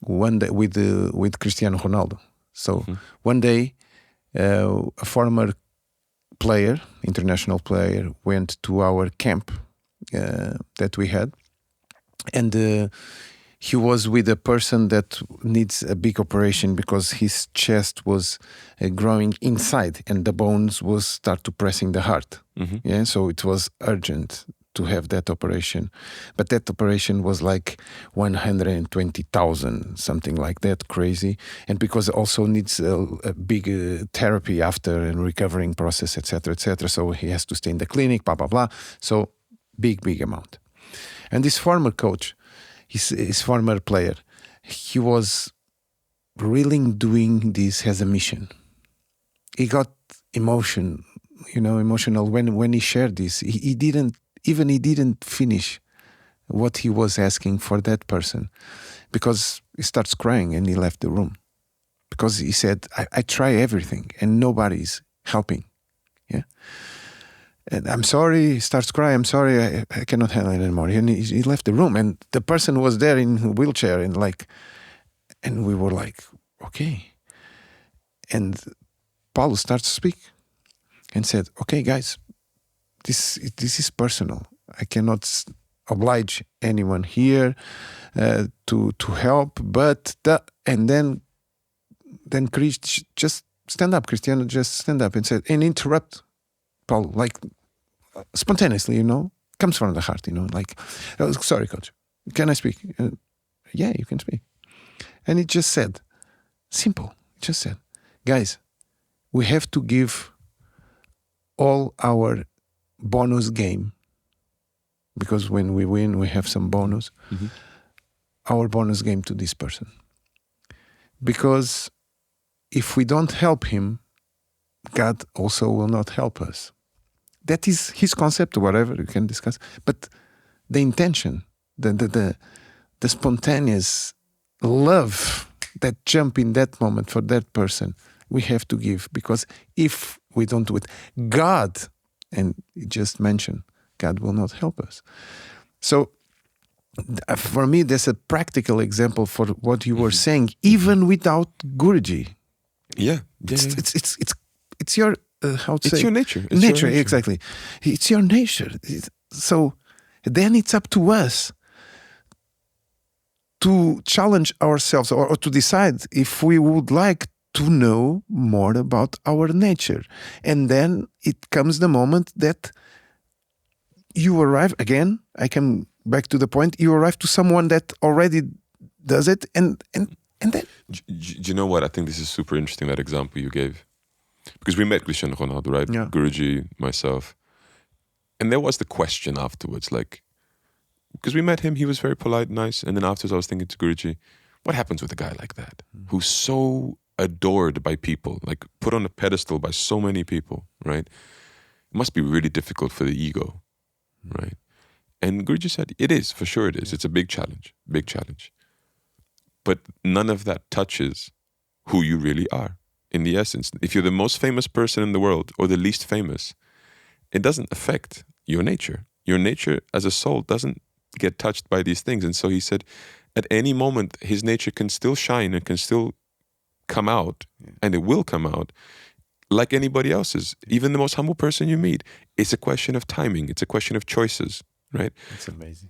one day with Cristiano Ronaldo. So one day, a former player, international player, went to our camp that we had, and he was with a person that needs a big operation because his chest was growing inside, and the bones was start to pressing the heart. Yeah, so it was urgent to have that operation, but that operation was like 120,000, something like that, crazy. And because it also needs a big therapy after and recovering process, etc., etc. So he has to stay in the clinic, blah blah blah. So big amount. And this former coach, his former player, he was really doing this as a mission. He got emotional when he shared this. He didn't finish what he was asking for that person, because he starts crying and he left the room, because he said, I try everything and nobody's helping. Yeah. And I'm sorry, he starts crying, I'm sorry, I cannot handle it anymore. And he left the room, and the person was there in a wheelchair, and we were like, okay. And Paulo starts to speak and said, okay, guys, this is personal. I cannot oblige anyone here to help, but and then Chris just stand up. Cristiano just stand up and said, and interrupt Paulo, like spontaneously, comes from the heart, like, oh, sorry, coach, can I speak? Yeah, you can speak. And he just said, simple, just said, guys, we have to give all our bonus game, because when we win, we have some bonus, our bonus game to this person. Because if we don't help him, God also will not help us. That is his concept, or whatever you can discuss. But the intention, the spontaneous love that jump in that moment for that person, we have to give. Because if we don't do it, God, and he just mentioned, God will not help us. So for me, there's a practical example for what you were saying, even without Guruji. Yeah. It's your how to say? It's your nature. It's nature, exactly. It's your nature. So then it's up to us to challenge ourselves, or to decide if we would like to know more about our nature. And then it comes the moment that you arrive, again, I come back to the point, you arrive to someone that already does it, and then... Do you know what? I think this is super interesting, that example you gave. Because we met Cristiano Ronaldo, right? Yeah. Guruji, myself. And there was the question afterwards, like, because we met him, he was very polite, nice. And then afterwards I was thinking to Guruji, what happens with a guy like that? Who's so adored by people, like put on a pedestal by so many people, right? It must be really difficult for the ego, right? And Guruji said, it is, for sure it is. It's a big challenge. But none of that touches who you really are. In the essence, if you're the most famous person in the world or the least famous, it doesn't affect your nature. Your nature as a soul doesn't get touched by these things. And so he said, at any moment, his nature can still shine and can still come out, and it will come out like anybody else's. Even the most humble person you meet. It's a question of timing. It's a question of choices, right? It's amazing.